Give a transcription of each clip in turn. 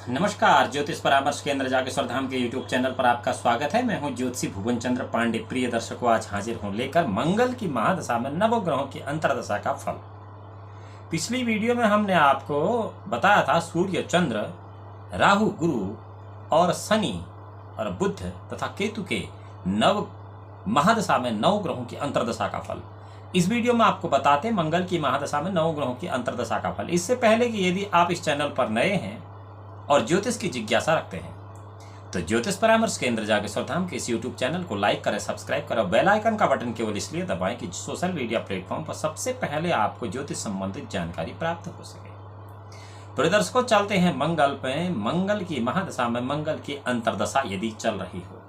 नमस्कार, ज्योतिष परामर्श केंद्र जागेश्वर धाम के यूट्यूब चैनल पर आपका स्वागत है। मैं हूं ज्योतिषी भुवन चंद्र पांडे। प्रिय दर्शकों, आज हाजिर हूं लेकर मंगल की महादशा में नवग्रहों की अंतर्दशा का फल। पिछली वीडियो में हमने आपको बताया था सूर्य, चंद्र, राहु, गुरु और शनि और बुध तथा केतु के नव महादशा में 9 ग्रहों की अंतर्दशा का फल। इस वीडियो में आपको बताते मंगल की महादशा में 9 ग्रहों की अंतर्दशा का फल। इससे पहले कि यदि आप इस चैनल पर नए हैं और ज्योतिष की जिज्ञासा रखते हैं तो ज्योतिष परामर्श केंद्र जागेश्वर धाम के इस यूट्यूब चैनल को लाइक करें, सब्सक्राइब करें। बेल आइकन का बटन केवल इसलिए दबाएं कि सोशल मीडिया प्लेटफॉर्म पर सबसे पहले आपको ज्योतिष संबंधित जानकारी प्राप्त हो सके। प्रिय दर्शकों, चलते हैं मंगल पे। मंगल की महादशा में मंगल की अंतर्दशा यदि चल रही हो,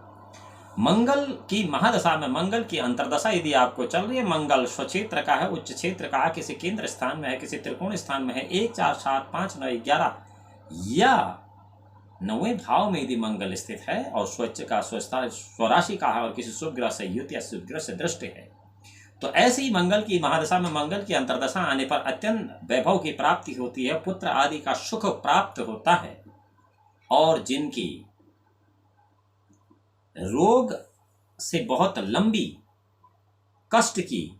मंगल की महादशा में मंगल की अंतर्दशा यदि आपको चल रही है, मंगल स्वक्षेत्र का है, उच्च क्षेत्र का है, किसी केंद्र स्थान में है, किसी त्रिकोण स्थान में है, 1 4 7 5 9 11 या 9वें भाव में यदि मंगल स्थित है और स्वच्छ का स्वराशि का है और किसी शुभ ग्रह से युत या शुभ ग्रह से दृष्टि है, तो ऐसे ही मंगल की महादशा में मंगल की अंतर्दशा आने पर अत्यंत वैभव की प्राप्ति होती है, पुत्र आदि का सुख प्राप्त होता है और जिनकी रोग से बहुत लंबी कष्ट की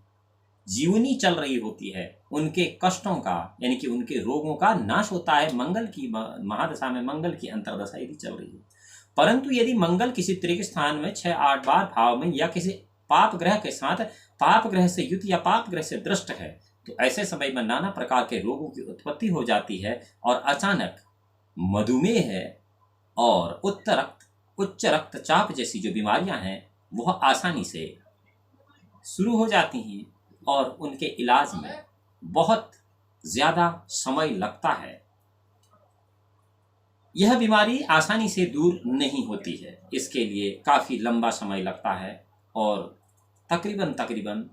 जीवनी चल रही होती है, उनके कष्टों का यानी कि उनके रोगों का नाश होता है मंगल की महादशा में मंगल की अंतर्दशा यदि चल रही है। परंतु यदि मंगल किसी त्रिक स्थान में 6 8 12 भाव में या किसी पाप ग्रह के साथ पाप ग्रह से युत या पाप ग्रह से दृष्ट है, तो ऐसे समय में नाना प्रकार के रोगों की उत्पत्ति हो जाती है और अचानक मधुमेह है और उच्च रक्तचाप जैसी जो बीमारियां हैं वह आसानी से शुरू हो जाती हैं और उनके इलाज में बहुत ज्यादा समय लगता है। यह बीमारी आसानी से दूर नहीं होती है, इसके लिए काफी लंबा समय लगता है और तकरीबन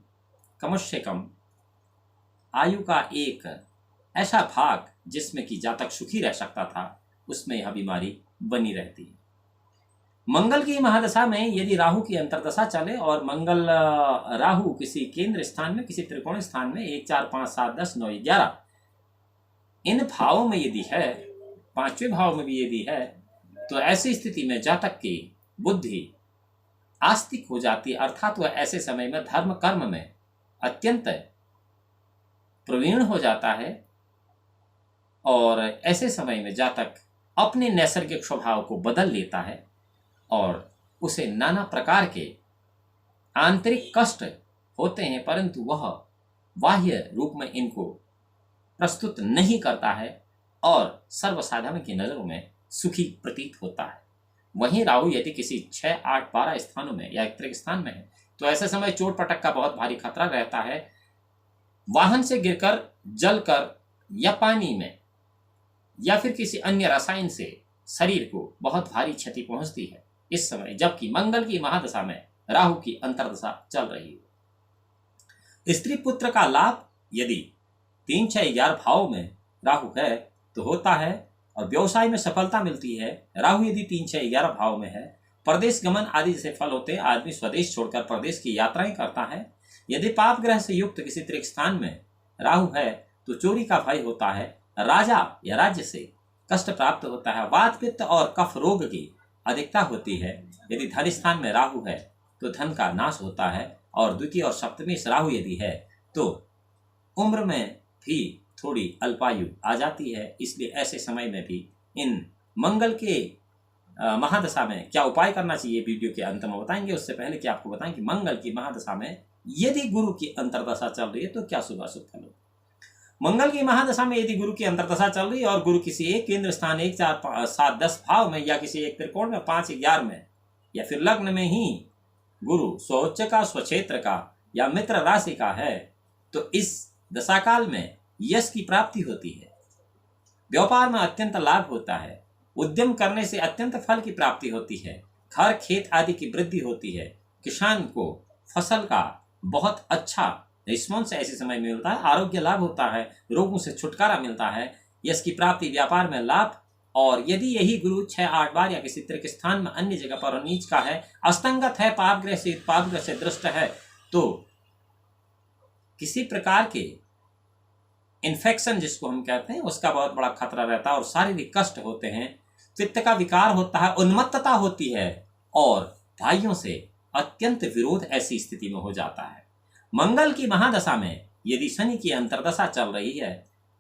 कम से कम आयु का एक ऐसा भाग जिसमें कि जातक सुखी रह सकता था, उसमें यह बीमारी बनी रहती है। मंगल की महादशा में यदि राहु की अंतर्दशा चले और मंगल राहु किसी केंद्र स्थान में, किसी त्रिकोण स्थान में 1 4 5 7 10 9 11 इन भावों में यदि है, 5वें भाव में भी यदि है, तो ऐसी स्थिति में जातक की बुद्धि आस्तिक हो जाती है, अर्थात वह ऐसे समय में धर्म कर्म में अत्यंत प्रवीण हो जाता है और ऐसे समय में जातक अपने नैसर्गिक स्वभाव को बदल लेता है और उसे नाना प्रकार के आंतरिक कष्ट होते हैं, परंतु वह बाह्य रूप में इनको प्रस्तुत नहीं करता है और सर्वसाधारण की नजरों में सुखी प्रतीत होता है। वहीं राहु यदि किसी 6 8 12 स्थानों में या त्रिक स्थान में है, तो ऐसे समय चोट पटक का बहुत भारी खतरा रहता है। वाहन से गिरकर, जलकर या पानी में या फिर किसी अन्य रसायन से शरीर को बहुत भारी क्षति पहुंचती है इस समय, जबकि मंगल की महादशा में राहु की अंतर्दशा चल रही है। स्त्री पुत्र का लाभ यदि 3 6 11 भाव में राहु है तो होता है और व्यवसाय में सफलता मिलती है। राहु यदि 3 6 11 भाव में है, प्रदेश गमन आदि जैसे फल होते हैं, आदमी स्वदेश छोड़कर प्रदेश की यात्राएं करता है। यदि पाप ग्रह से युक्त किसी त्रिक स्थान में राहु है तो चोरी का भय होता है, राजा या राज्य से कष्ट प्राप्त होता है, वात पित्त और कफ रोग की अधिकता होती है। यदि धन स्थान में राहु है तो धन का नाश होता है और द्वितीय और सप्तमी से राहु यदि है तो उम्र में भी थोड़ी अल्पायु आ जाती है। इसलिए ऐसे समय में भी इन मंगल के महादशा में क्या उपाय करना चाहिए वीडियो के अंत में बताएंगे। उससे पहले कि आपको बताएं कि मंगल की महादशा में यदि गुरु की अंतर्दशा चल रही है तो क्या शुभ अशुभ फल होगा। मंगल की महादशा में यदि गुरु की अंतर्दशा चल रही है और गुरु किसी एक केंद्र स्थान 1 4 7 10 भाव में या किसी एक त्रिकोण में 5 11 में या फिर लग्न में ही गुरु स्वोच्च का, स्वक्षेत्र का या मित्र राशि का है, तो इस दशाकाल में यश की प्राप्ति होती है, व्यापार में अत्यंत लाभ होता है, उद्यम करने से अत्यंत फल की प्राप्ति होती है, घर खेत आदि की वृद्धि होती है, किसान को फसल का बहुत अच्छा रिस्पॉन्स ऐसे समय में मिलता है, आरोग्य लाभ होता है, रोगों से छुटकारा मिलता है, यश की प्राप्ति, व्यापार में लाभ। और यदि यही गुरु 6 8 बार या किसी त्रिक स्थान में अन्य जगह पर नीच का है, अस्तंगत है, पाप ग्रह से दृष्ट है, तो किसी प्रकार के इन्फेक्शन जिसको हम कहते हैं उसका बहुत बड़ा खतरा रहता है और शारीरिक कष्ट होते हैं। पित्त का विकार होता है, उन्मत्तता होती है और भाइयों से अत्यंत विरोध ऐसी स्थिति में हो जाता है। मंगल की महादशा में यदि शनि की अंतर्दशा चल रही है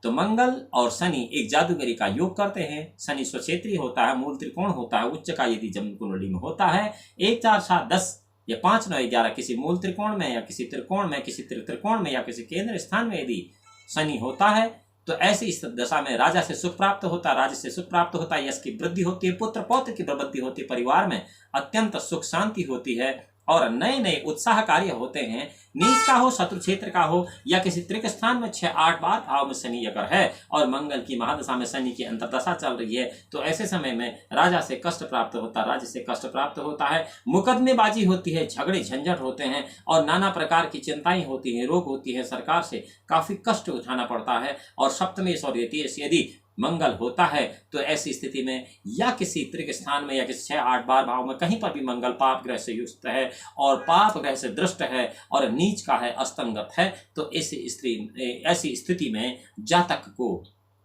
तो मंगल और शनि एक जादूगरी का योग करते हैं। शनि स्वक्षेत्रीय होता है, मूल त्रिकोण होता है, उच्च का यदि जन्म कुंडली में होता है 1 4 7 10 या 5 9 11 किसी मूल त्रिकोण में या किसी त्रिकोण में, किसी त्रिकोण में या किसी केंद्र स्थान में यदि शनि होता है तो ऐसी इस दशा में राजा से सुख प्राप्त होता है, राज्य से सुख प्राप्त होता है, यश की वृद्धि होती है, पुत्र पौत्र की प्रवृत्ति होती है, परिवार में अत्यंत सुख शांति होती है और नए नए उत्साह कार्य होते हैं। नीच का हो, शत्रु क्षेत्र का हो या किसी त्रिक स्थान में 6 8 बार भाव में शनि अगर है और मंगल की महादशा में शनि की अंतर्दशा चल रही है तो ऐसे समय में राजा से कष्ट प्राप्त होता है, राज्य से कष्ट प्राप्त होता है, मुकदमेबाजी होती है, झगड़े झंझट होते हैं और नाना प्रकार की चिंताएं होती हैं, रोग होती है, सरकार से काफी कष्ट उठाना पड़ता है। और सप्तमेश और यदि मंगल होता है तो ऐसी स्थिति में या किसी त्रिक स्थान में या किसी 6 8 बार भाव में कहीं पर भी मंगल पाप ग्रह से युक्त है और पाप ग्रह से दृष्ट है और नीच का है, अस्तंगत है, तो ऐसी स्थिति में जातक को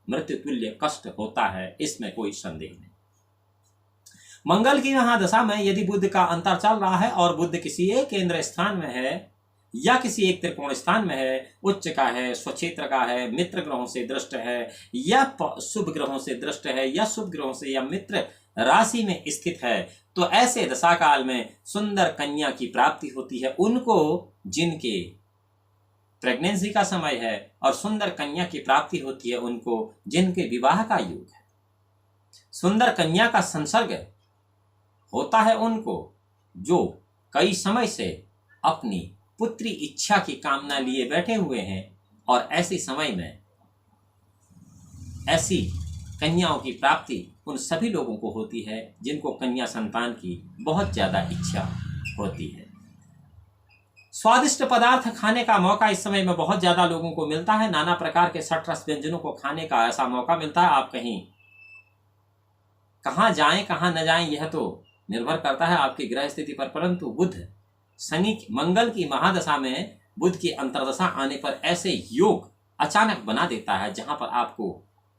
मृत्यु तुल्य कष्ट होता है, इसमें कोई संदेह नहीं। मंगल की महादशा में यदि बुध का अंतर चल रहा है और बुध किसी एक केंद्र स्थान में है या किसी एक त्रिकोण स्थान में है, उच्च का है, स्वक्षेत्र का है, मित्र ग्रहों से दृष्ट है या शुभ ग्रहों से दृष्ट है या शुभ ग्रहों से या मित्र राशि में स्थित है तो ऐसे दशा काल में सुंदर कन्या की प्राप्ति होती है। उनको जिनके प्रेगनेंसी का समय है और सुंदर कन्या की प्राप्ति होती है, उनको जिनके विवाह का योग है, सुंदर कन्या का संसर्ग होता है, उनको जो कई समय से अपनी पुत्री इच्छा की कामना लिए बैठे हुए हैं और ऐसे समय में ऐसी कन्याओं की प्राप्ति उन सभी लोगों को होती है जिनको कन्या संतान की बहुत ज्यादा इच्छा होती है। स्वादिष्ट पदार्थ खाने का मौका इस समय में बहुत ज्यादा लोगों को मिलता है, नाना प्रकार के षट्रस व्यंजनों को खाने का ऐसा मौका मिलता है। आप कहीं कहाँ जाएं कहाँ न जाएं यह तो निर्भर करता है आपकी ग्रह स्थिति पर, परंतु बुध शनि मंगल की महादशा में बुध की अंतर्दशा आने पर ऐसे योग अचानक बना देता है जहां पर आपको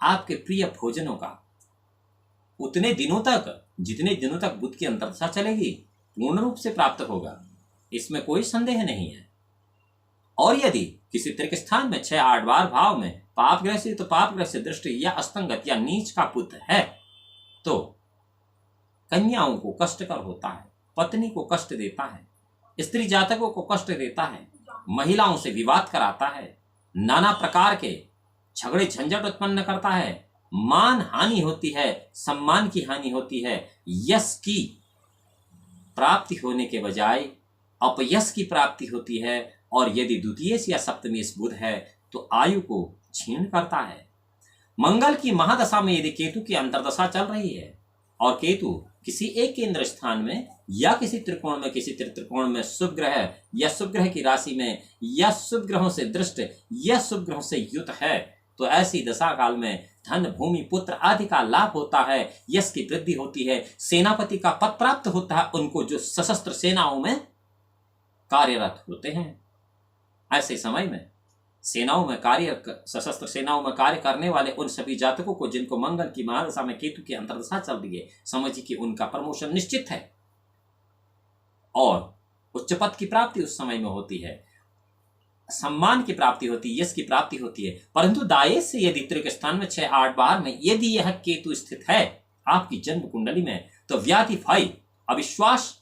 आपके प्रिय भोजनों का उतने दिनों तक जितने दिनों तक बुध की अंतर्दशा चलेगी पूर्ण रूप से प्राप्त होगा, इसमें कोई संदेह नहीं है। और यदि किसी त्रिक स्थान में 6 8 बार भाव में पाप ग्रह से तो पाप ग्रह से दृष्टि या अस्तंगत या नीच का पुत्र है तो कन्याओं को कष्टकर होता है, पत्नी को कष्ट देता है, स्त्री जातकों को कष्ट देता है, महिलाओं से विवाद कराता है, नाना प्रकार के झगड़े झंझट उत्पन्न करता है, मान हानि होती है, सम्मान की हानि होती है, यश की प्राप्ति होने के बजाय अपयश की प्राप्ति होती है और यदि द्वितीय या सप्तमेश बुध है तो आयु को क्षीण करता है। मंगल की महादशा में यदि केतु की अंतर्दशा चल रही है और केतु किसी एक केंद्र स्थान में या किसी त्रिकोण में किसी त्रिकोण में शुभ ग्रह या शुभ ग्रह की राशि में या शुभ ग्रहों से दृष्ट या शुभ ग्रहों से युत है तो ऐसी दशा काल में धन भूमि पुत्र आदि का लाभ होता है, यश की वृद्धि होती है, सेनापति का पद प्राप्त होता है उनको जो सशस्त्र सेनाओं में कार्यरत होते हैं। ऐसे समय में सेनाओं में सशस्त्र सेनाओं में कार्य करने वाले उन सभी जातकों को जिनको मंगल की महादशा में केतु की अंतर्दशा चल रही है, समझिए कि उनका प्रमोशन निश्चित है और उच्च पद की प्राप्ति उस समय में होती है, सम्मान की प्राप्ति होती है, यश की प्राप्ति होती है। परंतु दायेश से यदि त्रिक स्थान में 6 8 बार में यदि यह केतु स्थित है आपकी जन्म कुंडली में तो व्याधि भय अविश्वास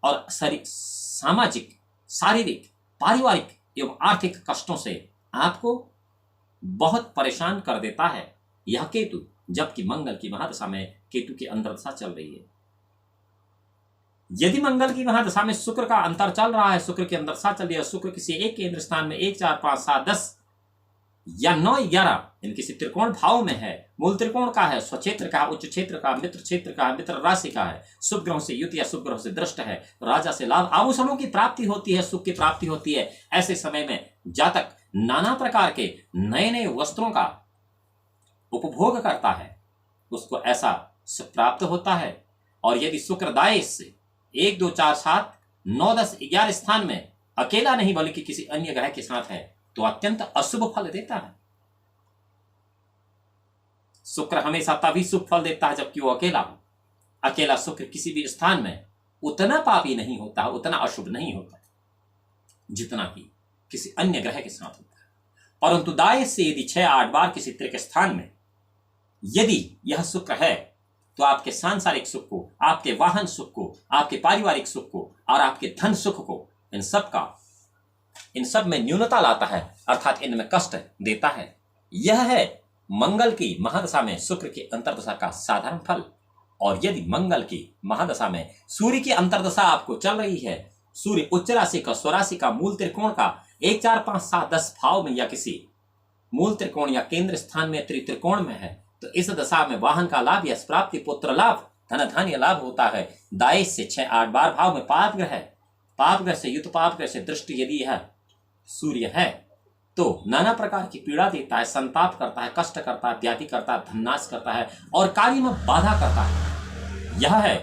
और सामाजिक शारीरिक पारिवारिक एवं आर्थिक कष्टों से आपको बहुत परेशान कर देता है यह केतु, जबकि मंगल की महादशा में केतु की अंतर्दशा चल रही है। यदि मंगल की महादशा में शुक्र का अंतर चल रहा है, शुक्र की अंतर्दशा चल रही है, शुक्र किसी एक केंद्र स्थान में 1 4 5 7 10 या 9 11 इन किसी त्रिकोण भाव में है, मूल त्रिकोण का है, स्वक्षेत्र का, उच्च क्षेत्र का, मित्र क्षेत्र का, मित्र राशि का है, शुभ ग्रहों से युत या शुभ ग्रहों से दृष्ट है, राजा से लाभ आभूषणों की प्राप्ति होती है, सुख की प्राप्ति होती है। ऐसे समय में जातक नाना प्रकार के नए नए वस्त्रों का उपभोग करता है, उसको ऐसा सुख प्राप्त होता है। और यदि शुक्र दायेश से 1 2 4 7 9 10 11 स्थान में अकेला नहीं बल्कि किसी अन्य ग्रह के साथ है तो अत्यंत अशुभ फल देता है। शुक्र हमेशा तभी शुभ फल देता है जबकि वो अकेला हो। अकेला शुक्र किसी भी स्थान में उतना पापी नहीं होता, उतना अशुभ नहीं होता जितना कि किसी अन्य ग्रह के साथ होता है। परंतु दाएं से यदि 6-8 बार किसी त्रिक स्थान में यदि यह शुक्र है तो आपके सांसारिक सुख को, आपके वाहन सुख को, आपके पारिवारिक सुख को और आपके धन सुख को, इन सब में न्यूनता लाता है, अर्थात इनमें कष्ट देता है। यह है मंगल की महादशा में शुक्र की अंतर्दशा का साधारण फल। और यदि मंगल की महादशा में सूर्य की अंतर्दशा आपको चल रही है, सूर्य उच्च राशि का, स्वराशि का, मूल त्रिकोण का 1, 4, 5, 7, 10 भाव में या किसी मूल त्रिकोण या केंद्र स्थान में त्रिकोण में है, तो इस दशा में वाहन का लाभ, यश प्राप्ति, पुत्र लाभ, धन धान्य लाभ होता है। दाएं से 6-8 बार भाव में पाप ग्रह से युत पाप ग्रह से दृष्टि यदि यह सूर्य है तो नाना प्रकार की पीड़ा देता है, संताप करता है, कष्ट करता है, व्याधि करता है, धननाश करता है और कार्य में बाधा करता है। यह है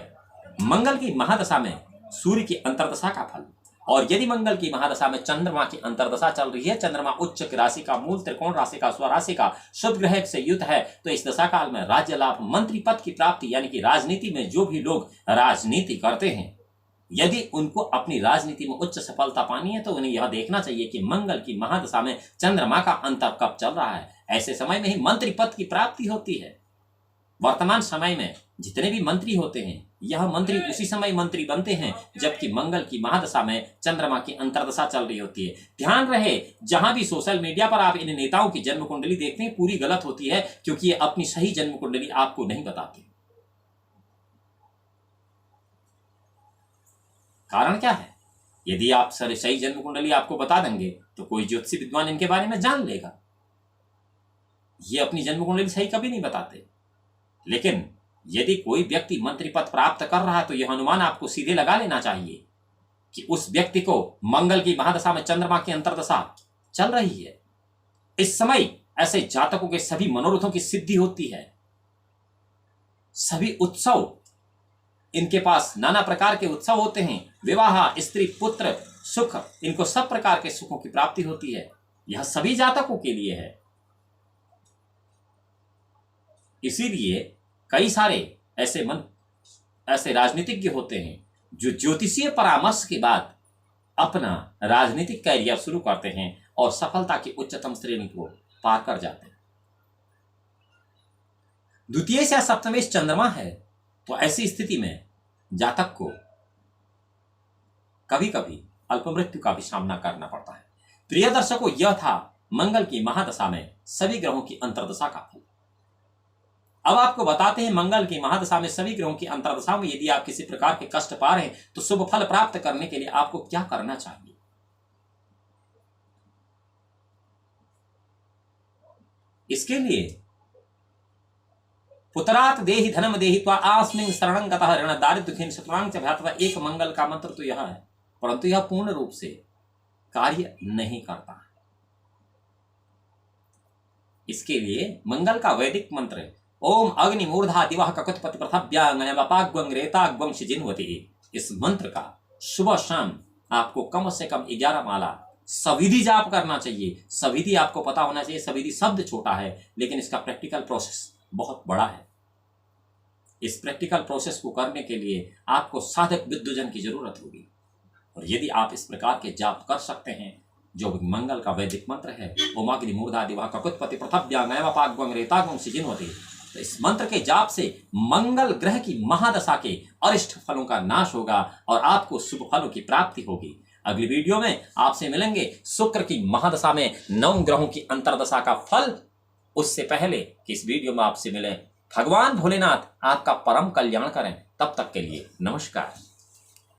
मंगल की महादशा में सूर्य की अंतर्दशा का फल। और यदि मंगल की महादशा में चंद्रमा की अंतर्दशा चल रही है, चंद्रमा उच्च राशि का, मूल त्रिकोण राशि का, स्वराशि का, शुभ ग्रह से युत है, तो इस दशा काल में राज्य लाभ, मंत्री पद की प्राप्ति, यानी कि राजनीति में जो भी लोग राजनीति करते हैं, यदि उनको अपनी राजनीति में उच्च सफलता पानी है तो उन्हें यह देखना चाहिए कि मंगल की महादशा में चंद्रमा का अंतर कब चल रहा है। ऐसे समय में ही मंत्री पद की प्राप्ति होती है। वर्तमान समय में जितने भी मंत्री होते हैं, यह मंत्री उसी समय मंत्री बनते हैं जबकि मंगल की महादशा में चंद्रमा की अंतर्दशा चल रही होती है। ध्यान रहे, जहां भी सोशल मीडिया पर आप इन नेताओं की जन्म कुंडली देखते हैं, पूरी गलत होती है, क्योंकि ये अपनी सही जन्म कुंडली आपको नहीं बताते। कारण क्या है? यदि आप सही जन्म कुंडली आपको बता देंगे तो कोई ज्योतिषी विद्वान इनके बारे में जान लेगा। ये अपनी जन्म कुंडली सही कभी नहीं बताते। लेकिन यदि कोई व्यक्ति मंत्री पद प्राप्त कर रहा है तो यह अनुमान आपको सीधे लगा लेना चाहिए कि उस व्यक्ति को मंगल की महादशा में चंद्रमा की अंतर्दशा चल रही है। इस समय ऐसे जातकों के सभी मनोरथों की सिद्धि होती है, सभी उत्सव, इनके पास नाना प्रकार के उत्सव होते हैं, विवाह, स्त्री, पुत्र, सुख, इनको सब प्रकार के सुखों की प्राप्ति होती है। यह सभी जातकों के लिए है। इसीलिए कई सारे ऐसे राजनीतिज्ञ होते हैं जो ज्योतिषीय परामर्श के बाद अपना राजनीतिक कैरियर शुरू करते हैं और सफलता की उच्चतम श्रेणी को पार कर जाते हैं। द्वितीय या सप्तमेश चंद्रमा है तो ऐसी स्थिति में जातक को कभी कभी अल्पमृत्यु का भी सामना करना पड़ता है। प्रिय दर्शकों, यह था मंगल की महादशा में सभी ग्रहों की अंतर्दशा का फल। अब आपको बताते हैं मंगल की महादशा में सभी ग्रहों की अंतर्दशा में यदि आप किसी प्रकार के कष्ट पा रहे हैं तो शुभ फल प्राप्त करने के लिए आपको क्या करना चाहिए। इसके लिए पुत्रात देहि धनम देहि त्वा आस्मिन् शरणं गतः ऋण दारिद्र्यहीन शत्रुंच भ्रातः। एक मंगल का मंत्र तो यह है, परंतु यह पूर्ण रूप से कार्य नहीं करता है। इसके लिए मंगल का वैदिक मंत्र है ओम अग्नि मूर्धा दिवः ककुत्पति पृथव्यांगपाग्वं रेताग्वं शिजिन्वति। इस मंत्र का सुबह शाम आपको कम से कम 11 माला सविधि जाप करना चाहिए। सविधि आपको पता होना चाहिए, सविधि शब्द छोटा है लेकिन इसका प्रैक्टिकल प्रोसेस बहुत बड़ा है। इस प्रैक्टिकल प्रोसेस को करने के लिए आपको साधक विद्वजन की जरूरत होगी। और यदि आप इस प्रकार के जाप कर सकते हैं, जो मंगल का वैदिक मंत्र है ओम अग्नि मूर्धा दिवः ककुत्पति पृथव्यांगपाग्वं रेताग्वं शिजिन्वति, तो इस मंत्र के जाप से मंगल ग्रह की महादशा के अरिष्ट फलों का नाश होगा और आपको शुभ फलों की प्राप्ति होगी। अगली वीडियो में आपसे मिलेंगे शुक्र की महादशा में 9 ग्रहों की अंतर्दशा का फल। उससे पहले कि इस वीडियो में आपसे मिले, भगवान भोलेनाथ आपका परम कल्याण करें। तब तक के लिए नमस्कार।